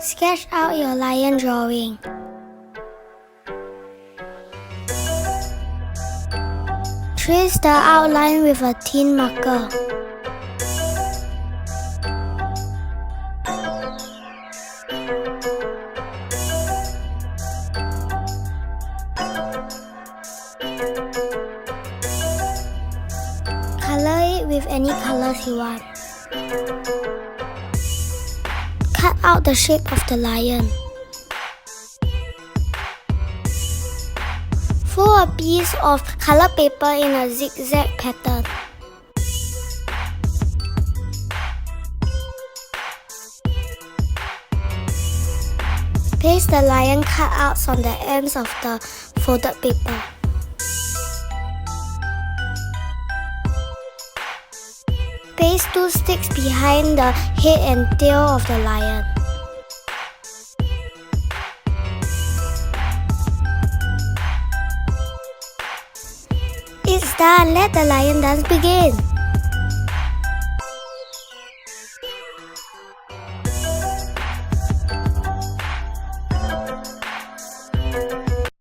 Sketch out your lion drawing. Trace the outline with a thin marker. Color it with any colors you want. Cut out the shape of the lion. Fold a piece of color paper in a zigzag pattern. Paste the lion cutouts on the ends of the folded paper. Paste 2 sticks behind the head and tail of the lion. It's done! Let the lion dance begin!